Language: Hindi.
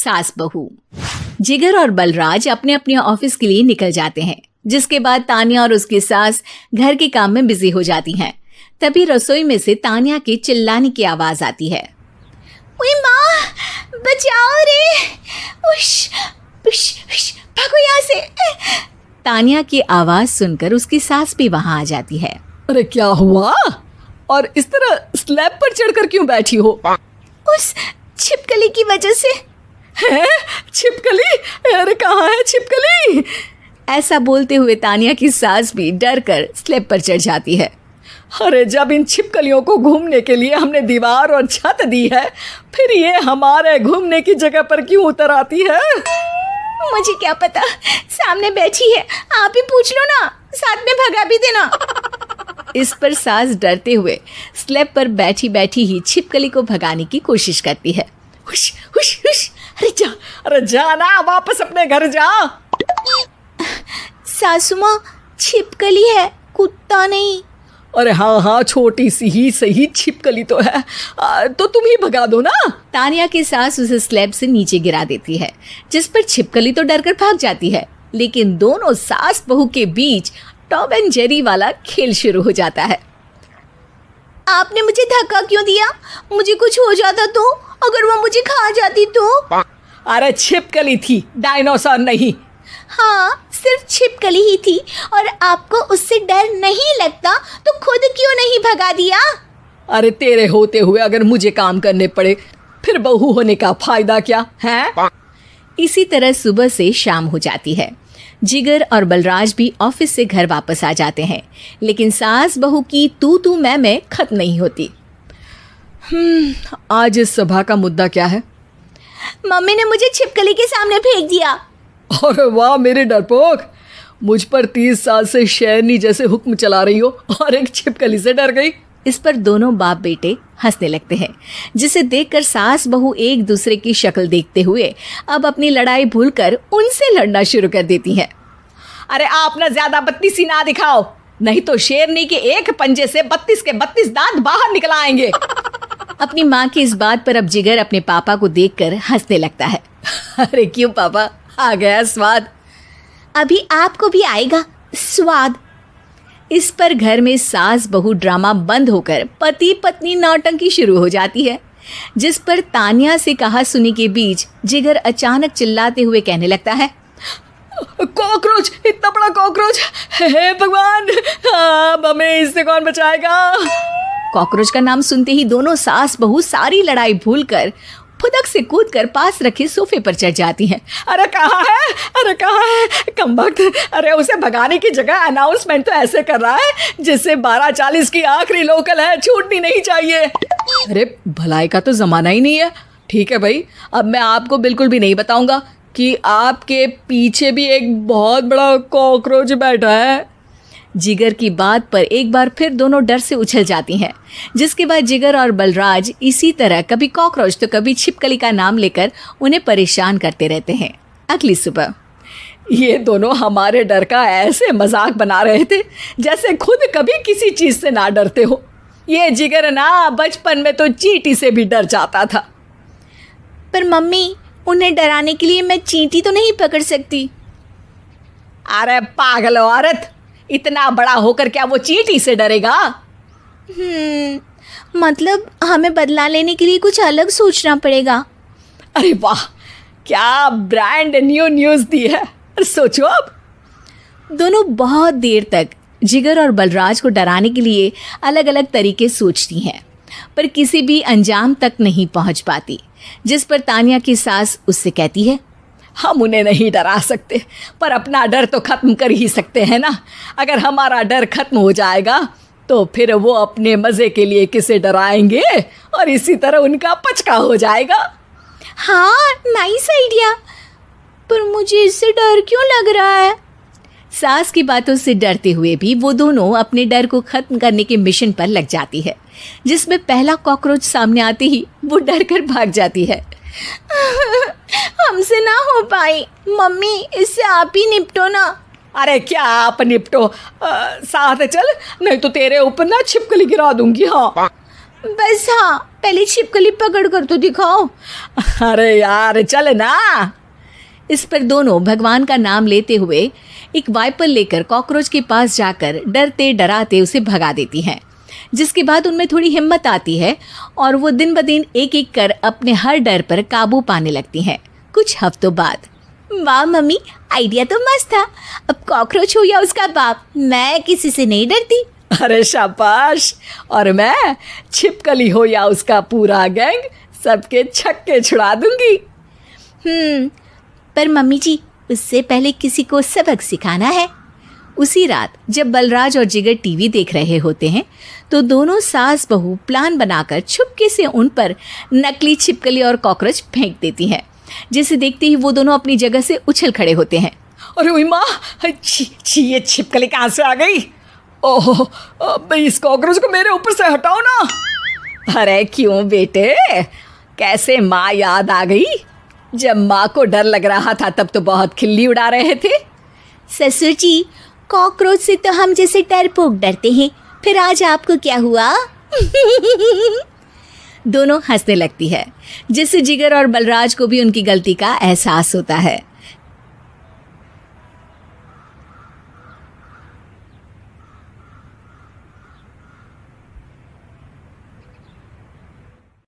सास बहू। जिगर और बलराज अपने अपने ऑफिस के लिए निकल जाते हैं, जिसके बाद तान्या और उसकी सास घर के काम में बिजी हो जाती हैं। तभी रसोई में से तान्या के चिल्लाने की आवाज आती है। ओए माँ, बचाओ रे, उश, उश, उश, भागो यहाँ से। तान्या की आवाज सुनकर उसकी सास भी वहां आ जाती है। अरे क्या हुआ? और इस तरह स्लैब पर चढ़कर क्यों बैठी हो? उस छिपकली की वजह से। है? छिपकली? अरे कहाँ है छिपकली? ऐसा बोलते हुए तान्या की सास भी डर कर स्लैब पर चढ़ जाती है। अरे जब इन छिपकलियों को घूमने के लिए हमने दीवार और छत दी है, फिर ये हमारे घूमने की जगह पर क्यों उतर आती है? मुझे क्या पता, सामने बैठी है, आप ही पूछ लो ना, साथ में भगा भी देना। इस पर सास डरते हुए स्लैब पर बैठी बैठी ही छिपकली को भगाने की कोशिश करती है। हुश, हुश, हुश, अरे जा ना, वापस अपने घर जा। सासू माँ, छिपकली है, कुत्ता नहीं। अरे हाँ, छोटी सी ही सही छिपकली तो है, तो तुम ही भगा दो ना। तान्या की सास उसे स्लैब से नीचे गिरा देती है, जिस पर छिपकली तो डरकर भाग जाती है। लेकिन दोनों सास बहू के बीच टॉम एंड जेरी वाला खेल शुरू हो जाता है। आपने मुझे धक्का क्यों दिया? मुझे कुछ हो जाता तो? अगर वो मुझे खा जाती तो? अरे छिपकली थी, डायनासोर नहीं। हाँ, सिर्फ छिपकली ही थी, और आपको उससे डर नहीं लगता तो खुद क्यों नहीं भगा दिया? अरे तेरे होते हुए अगर मुझे काम करने पड़े, फिर बहू होने का फायदा क्या है? इसी तरह सुबह से शाम हो जाती है। जिगर और बलराज भी ऑफिस से घर वापस आ जाते हैं, लेकिन सास बहू की तू मैं खत्म नहीं होती। आज इस सभा का मुद्दा क्या है? मम्मी ने मुझे छिपकली के सामने फेंक दिया। अरे वाह मेरे डरपोक, मुझ पर 30 साल से शेरनी जैसे हुक्म चला रही हो और एक छिपकली से डर गई। इस पर दोनों बाप बेटे हंसने लगते हैं, जिसे देखकर सास बहू एक दूसरे की शक्ल देखते हुए अब अपनी लड़ाई भूलकर उनसे लड़ना शुरू कर देती हैं। अरे आप ना ज्यादा बत्तीसी ना दिखाओ, नहीं तो शेरनी के एक पंजे से 32 के 32 दांत बाहर निकल आएंगे। अपनी माँ की इस बात पर अब जिगर अपने पापा को देखकर हंसने लगता है। अरे क्यों पापा, आ गया स्वाद? अभी आपको भी आएगा स्वाद। इस पर घर में सास बहू ड्रामा बंद होकर पति पत्नी नौटंकी शुरू हो जाती है, जिस पर तान्या से कहा सुनी के बीच जिगर अचानक चिल्लाते हुए कहने लगता है। कॉकरोच, इतना बड़ा कॉकरोच, हे भगवान, अब हमें इससे कौन बचाएगा? कॉकरोच का नाम सुनते ही दोनों सास बहू सारी लड़ाई भूलकर फुदक से कूदकर पास रखे सोफे पर चढ़ जाती हैं। अरे कहाँ है, अरे कहाँ है कमबख्त? अरे उसे भगाने की जगह अनाउंसमेंट तो ऐसे कर रहा है जैसे 12:40 की आखिरी लोकल है, छूटनी नहीं चाहिए। अरे भलाई का तो जमाना ही नहीं है। ठीक है भाई, अब मैं आपको बिल्कुल भी नहीं बताऊंगा कि आपके पीछे भी एक बहुत बड़ा कॉकरोच बैठा है। जिगर की बात पर एक बार फिर दोनों डर से उछल जाती हैं, जिसके बाद जिगर और बलराज इसी तरह कभी कॉकरोच तो कभी छिपकली का नाम लेकर उन्हें परेशान करते रहते हैं। अगली सुबह ये दोनों हमारे डर का ऐसे मजाक बना रहे थे जैसे खुद कभी किसी चीज से ना डरते हो। ये जिगर ना बचपन में तो चींटी से भी डर जाता था। पर मम्मी, उन्हें डराने के लिए मैं चींटी तो नहीं पकड़ सकती। अरे पागल औरत, इतना बड़ा होकर क्या वो चींटी से डरेगा? मतलब हमें बदला लेने के लिए कुछ अलग सोचना पड़ेगा। अरे वाह, क्या ब्रांड न्यू न्यूज़ दी है। सोचो अब। दोनों बहुत देर तक जिगर और बलराज को डराने के लिए अलग अलग तरीके सोचती हैं, पर किसी भी अंजाम तक नहीं पहुंच पाती, जिस पर तान्या की सास उससे कहती है। हम उन्हें नहीं डरा सकते, पर अपना डर तो खत्म कर ही सकते हैं ना। अगर हमारा डर खत्म हो जाएगा तो फिर वो अपने मज़े के लिए किसे डराएंगे और इसी तरह उनका पचका हो जाएगा। हाँ, नाइस आइडिया, पर मुझे इससे डर क्यों लग रहा है? सास की बातों से डरते हुए भी वो दोनों अपने डर को खत्म करने के मिशन पर लग जाती है, जिसमें पहला कॉकरोच सामने आते ही वो डर कर भाग जाती है। हमसे ना हो पाई मम्मी, इससे आप ही निपटो ना। अरे क्या आप निपटो, साथ चल, नहीं तो तेरे ऊपर ना छिपकली गिरा दूंगी। हाँ बस हाँ, पहले छिपकली पकड़ कर तो दिखाओ। अरे यार चल ना। इस पर दोनों भगवान का नाम लेते हुए एक वाइपर लेकर कॉकरोच के पास जाकर डरते डराते उसे भगा देती हैं, जिसके बाद उनमें थोड़ी हिम्मत आती है और वो दिन ब दिन एक एक कर अपने हर डर पर काबू पाने लगती हैं। कुछ हफ्तों बाद, वाह मम्मी, आइडिया तो मस्त था। अब कॉकरोच हो या उसका बाप, मैं किसी से नहीं डरती। अरे शाबाश। और मैं छिपकली हो या उसका पूरा गैंग, सबके छक्के छुड़ा दूंगी। पर मम्मी जी, उससे पहले किसी को सबक सिखाना है। उसी रात जब बलराज और जिगर टीवी देख रहे होते हैं तो दोनों सास बहू प्लान बनाकर छुपके से उन पर नकली छिपकली और कॉकरोच फेंक देती हैं, जिसे देखते ही वो दोनों अपनी जगह से उछल खड़े होते हैं। अरे ओए माँ, छी ये छिपकली कहाँ से आ गई? ओह, अब इस कॉकरोच को मेरे ऊपर से हटाओ ना। अरे क्यों बेटे, कैसे माँ याद आ गई? जब माँ को डर लग रहा था तब तो बहुत खिल्ली उड़ा रहे थे। ससुर जी, कॉकरोच से तो हम जैसे डरपोक डरते हैं, फिर आज आपको क्या हुआ? दोनों हंसने लगती है, जिससे जिगर और बलराज को भी उनकी गलती का एहसास होता है।